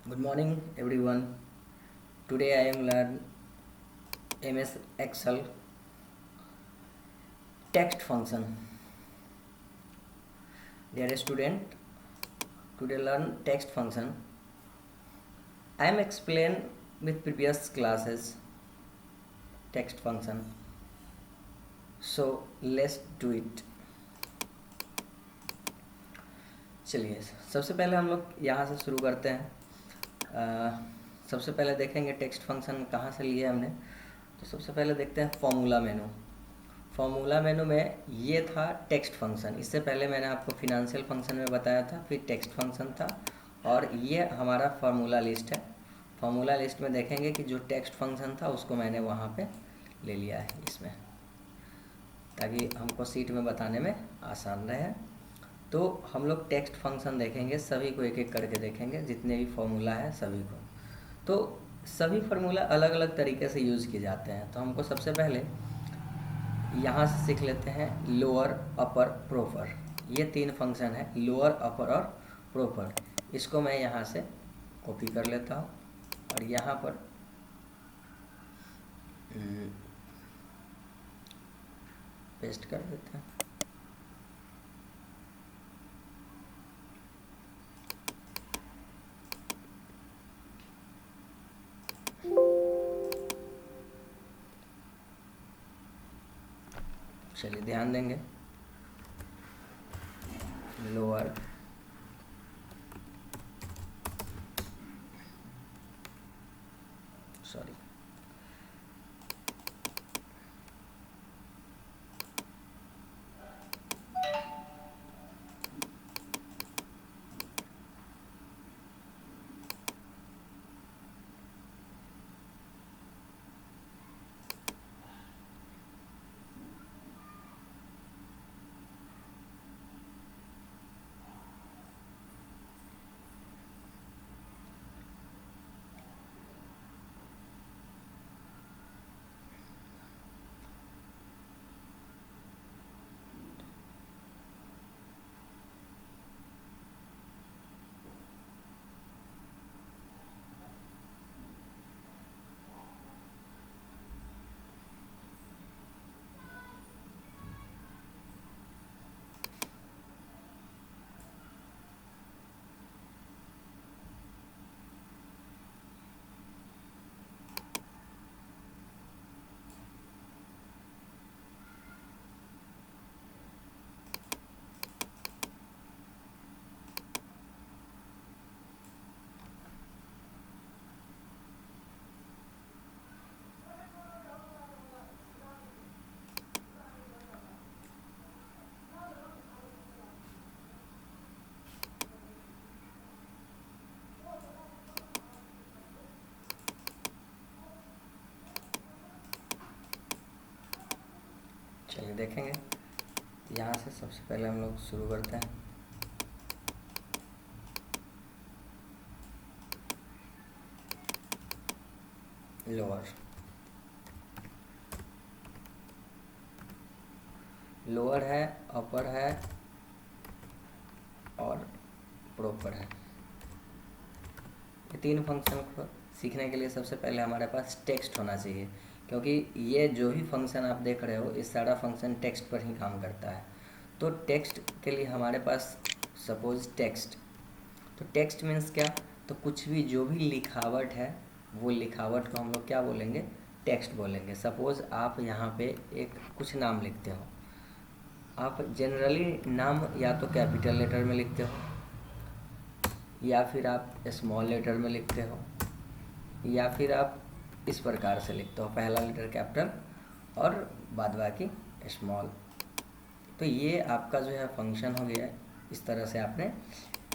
Good morning, everyone. Today I am learn MS Excel text function. Dear student, today learn text function. I am explain with previous classes text function. So let's do it. चलिए सबसे पहले हम लोग यहाँ से शुरू करते हैं। सबसे पहले देखेंगे टेक्स्ट फंक्शन कहाँ से लिए हमने। तो सबसे पहले देखते हैं फॉर्मूला मेनू। फॉर्मूला मेनू में ये था टेक्स्ट फंक्शन। इससे पहले मैंने आपको फिनेंशियल फंक्शन में बताया था, फिर टेक्स्ट फंक्शन था, और ये हमारा फार्मूला लिस्ट है। फार्मूला लिस्ट में देखेंगे कि जो टेक्स्ट फंक्शन था उसको मैंने वहाँ पे ले लिया है इसमें, ताकि हमको सीट में बताने में आसान रहे। तो हम लोग टेक्स्ट फंक्शन देखेंगे, सभी को एक एक करके देखेंगे, जितने भी फार्मूला है सभी को। तो सभी फार्मूला अलग अलग तरीके से यूज़ किए जाते हैं। तो हमको सबसे पहले यहाँ से सीख लेते हैं लोअर, अपर, प्रॉपर। ये तीन फंक्शन है, लोअर, अपर और प्रॉपर। इसको मैं यहाँ से कॉपी कर लेता हूँ और यहाँ पर पेस्ट कर देते हैं। चलिए ध्यान देंगे, लोअर, सॉरी, चलिए देखेंगे। यहाँ से सबसे पहले हम लोग शुरू करते हैं। लोअर, लोअर है, अपर है और प्रॉपर है। ये तीन फंक्शन को सीखने के लिए सबसे पहले हमारे पास टेक्स्ट होना चाहिए, क्योंकि ये जो भी फंक्शन आप देख रहे हो, इस सारा फंक्शन टेक्स्ट पर ही काम करता है। तो टेक्स्ट के लिए हमारे पास सपोज टेक्स्ट, तो टेक्स्ट मीन्स क्या, तो कुछ भी जो भी लिखावट है वो लिखावट को हम लोग क्या बोलेंगे, टेक्स्ट बोलेंगे। सपोज आप यहाँ पे एक कुछ नाम लिखते हो, आप जनरली नाम या तो कैपिटल लेटर में लिखते हो, या फिर आप स्मॉल लेटर में लिखते हो, या फिर आप इस प्रकार से लिखते हो, पहला लेटर कैपिटल और बाद बाकी स्मॉल। तो ये आपका जो है फंक्शन हो गया। इस तरह से आपने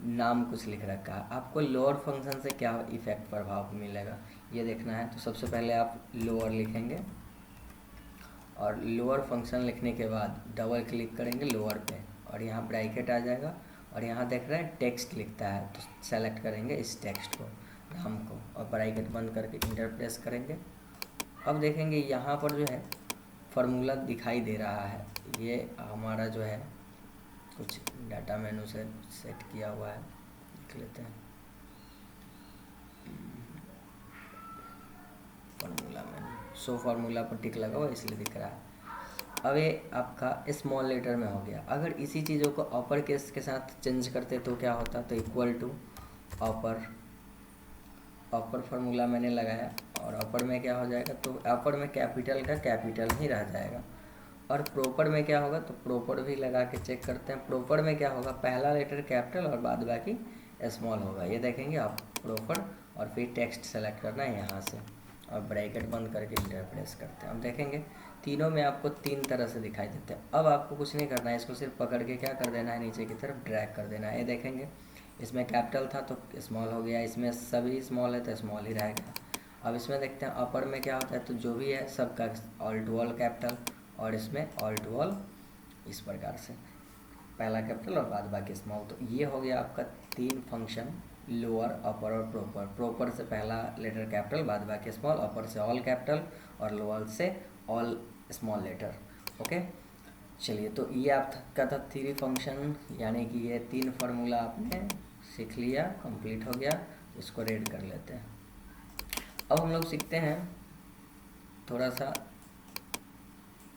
नाम कुछ लिख रखा है। आपको लोअर फंक्शन से क्या इफेक्ट, प्रभाव मिलेगा, ये देखना है। तो सबसे पहले आप लोअर लिखेंगे और लोअर फंक्शन लिखने के बाद डबल क्लिक करेंगे लोअर पे और यहाँ ब्रैकेट आ जाएगा और यहाँ देख रहे हैं टेक्स्ट लिखता है, तो सेलेक्ट करेंगे इस टेक्स्ट को, नाम को, और ब्रैकेट बंद करके इंटर प्रेस करेंगे। अब देखेंगे यहाँ पर जो है फार्मूला दिखाई दे रहा है। ये हमारा जो है कुछ डाटा मेनू से सेट किया हुआ है, देख लेते हैं। शो फार्मूला पर टिक लगा हुआ इसलिए दिख रहा है। अब ये आपका स्मॉल लेटर में हो गया। अगर इसी चीज़ों को अपर केस के साथ चेंज करते तो क्या होता, तो इक्वल टू अपर फार्मूला मैंने लगाया और अपर में क्या हो जाएगा, तो अपर में कैपिटल का कैपिटल ही रह जाएगा। और प्रॉपर में क्या होगा, तो प्रॉपर भी लगा के चेक करते हैं। प्रॉपर में क्या होगा, पहला लेटर कैपिटल और बाद बाकी स्मॉल होगा। ये देखेंगे आप प्रॉपर, और फिर टेक्स्ट सेलेक्ट करना है यहाँ से और ब्रैकेट बंद करके इंटर प्रेस करते हैं। अब देखेंगे तीनों में आपको 3 तरह से दिखाई देते हैं। अब आपको कुछ नहीं करना है, इसको सिर्फ पकड़ के क्या कर देना है, नीचे की तरफ ड्रैग कर देना है। ये देखेंगे इसमें कैपिटल था तो स्मॉल हो गया, इसमें सभी स्मॉल है तो स्मॉल ही रहेगा। अब इसमें देखते हैं अपर में क्या होता है, तो जो भी है सबका ऑल टू ऑल कैपिटल, और इसमें ऑल टू ऑल इस प्रकार से पहला कैपिटल और बाद बाकी स्मॉल। तो ये हो गया आपका 3 फंक्शन, लोअर, अपर और प्रॉपर। प्रॉपर से पहला लेटर कैपिटल, बाद बाकी स्मॉल, अपर से ऑल कैपिटल और लोअर से ऑल स्मॉल लेटर। ओके, चलिए तो ये आपका था 3 फंक्शन, यानी कि ये 3 फार्मूला आपने सीख लिया, कंप्लीट हो गया। इसको रेड कर लेते हैं। अब हम लोग सीखते हैं थोड़ा सा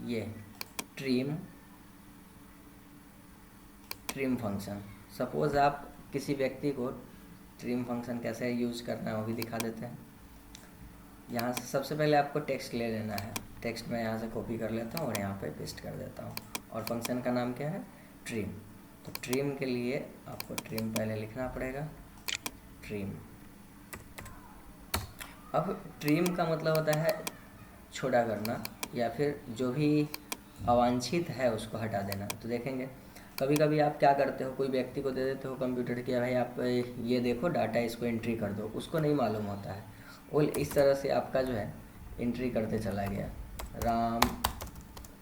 ये ट्रिम फंक्शन। सपोज आप किसी व्यक्ति को ट्रिम फंक्शन कैसे यूज करना है वो भी दिखा देते हैं। यहाँ से सबसे पहले आपको टेक्स्ट ले लेना है। टेक्स्ट मैं यहाँ से कॉपी कर लेता हूँ और यहाँ पे पेस्ट कर देता हूँ। और फंक्शन का नाम क्या है, ट्रिम। तो ट्रिम के लिए आपको ट्रिम पहले लिखना पड़ेगा, ट्रिम। अब ट्रिम का मतलब होता है छोटा करना, या फिर जो भी अवांछित है उसको हटा देना। तो देखेंगे कभी कभी आप क्या करते हो, कोई व्यक्ति को दे देते हो कंप्यूटर कि भाई आप ये देखो डाटा, इसको एंट्री कर दो, उसको नहीं मालूम होता है। वो इस तरह से आपका जो है एंट्री करते चला गया, राम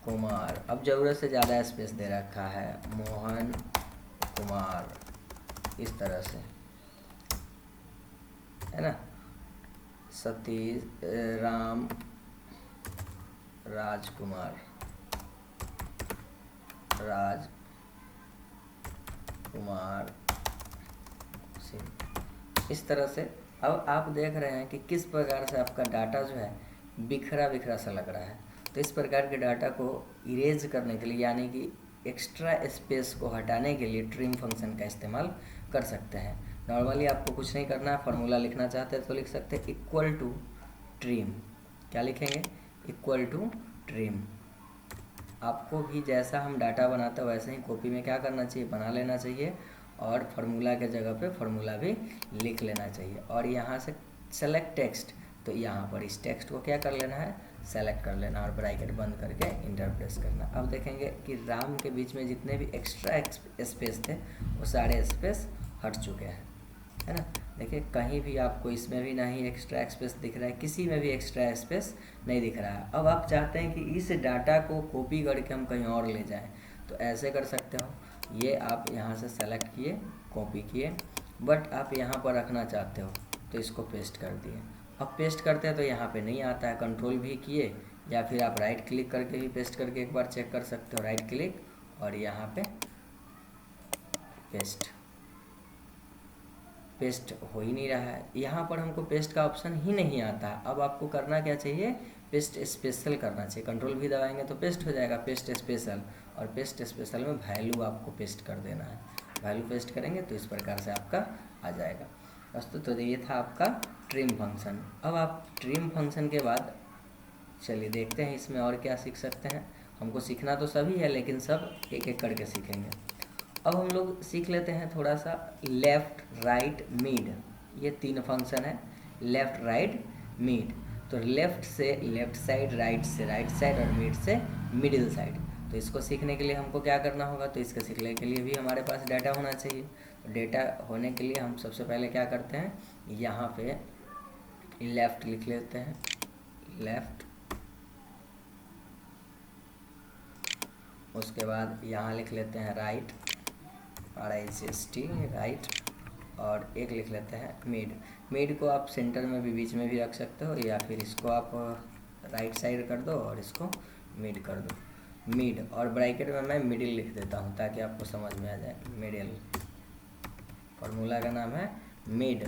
कुमार। अब ज़रूरत से ज़्यादा स्पेस दे रखा है, मोहन कुमार, इस तरह से है ना, सतीश, राम राजकुमार, राज कुमार सिंह, इस तरह से। अब आप देख रहे हैं कि किस प्रकार से आपका डाटा जो है बिखरा बिखरा सा लग रहा है। तो इस प्रकार के डाटा को इरेज करने के लिए, यानी कि एक्स्ट्रा स्पेस को हटाने के लिए ट्रिम फंक्शन का इस्तेमाल कर सकते हैं। नॉर्मली आपको कुछ नहीं करना है, फार्मूला लिखना चाहते हैं तो लिख सकते हैं इक्वल टू ट्रिम। क्या लिखेंगे, इक्वल टू ट्रिम। आपको भी जैसा हम डाटा बनाते हैं वैसे ही कॉपी में क्या करना चाहिए, बना लेना चाहिए, और फार्मूला के जगह पे फार्मूला भी लिख लेना चाहिए। और यहाँ से सेलेक्ट टेक्स्ट, तो यहाँ पर इस टेक्स्ट को क्या कर लेना है, सेलेक्ट कर लेना और ब्रैकेट बंद करके इंटर प्रेस करना। अब देखेंगे कि राम के बीच में जितने भी एक्स्ट्रा स्पेस थे वो सारे स्पेस हट चुके हैं, है ना। देखिए कहीं भी आपको इसमें भी नहीं एक्स्ट्रा स्पेस दिख रहा है, किसी में भी एक्स्ट्रा स्पेस नहीं दिख रहा है। अब आप चाहते हैं कि इस डाटा को कॉपी करके हम कहीं और ले जाएं, तो ऐसे कर सकते हो। ये आप यहाँ से सेलेक्ट किए, कॉपी किए, बट आप यहाँ पर रखना चाहते हो तो इसको पेस्ट कर दिए। अब पेस्ट करते हैं तो यहाँ पे नहीं आता है, कंट्रोल भी किए, या फिर आप राइट क्लिक करके भी पेस्ट करके एक बार चेक कर सकते हो, राइट क्लिक और यहाँ पे पेस्ट हो ही नहीं रहा है। यहाँ पर हमको पेस्ट का ऑप्शन ही नहीं आता है। अब आपको करना क्या चाहिए, पेस्ट स्पेशल करना चाहिए। कंट्रोल भी दबाएंगे तो पेस्ट हो जाएगा, पेस्ट स्पेशल, और पेस्ट स्पेशल में वैल्यू आपको पेस्ट कर देना है। वैल्यू पेस्ट करेंगे तो इस प्रकार से आपका आ जाएगा। दोस्तों तो ये था आपका ट्रिम फंक्शन। अब आप ट्रिम फंक्शन के बाद चलिए देखते हैं इसमें और क्या सीख सकते हैं। हमको सीखना तो सभी है लेकिन सब एक एक करके सीखेंगे। अब हम लोग सीख लेते हैं थोड़ा सा लेफ़्ट, राइट, मिड। ये 3 फंक्शन है, लेफ़्ट, राइट, मिड। तो लेफ़्ट से लेफ़्ट साइड, राइट से राइट साइड और मिड से मिडिल साइड। तो इसको सीखने के लिए हमको क्या करना होगा, तो इसको सीखने के लिए भी हमारे पास डाटा होना चाहिए। तो डेटा होने के लिए हम सबसे पहले क्या करते हैं, यहाँ पे लेफ़्ट लिख लेते हैं, लेफ़्ट। उसके बाद यहाँ लिख लेते हैं राइट, RIGHT, राइट, और एक लिख लेते हैं मिड। मिड को आप सेंटर में भी, बीच में भी रख सकते हो, या फिर इसको आप राइट साइड कर दो और इसको मिड कर दो, मिड। और ब्रैकेट में मैं मिडिल लिख देता हूँ ताकि आपको समझ में आ जाए, मिडिल। फार्मूला का नाम है मिड।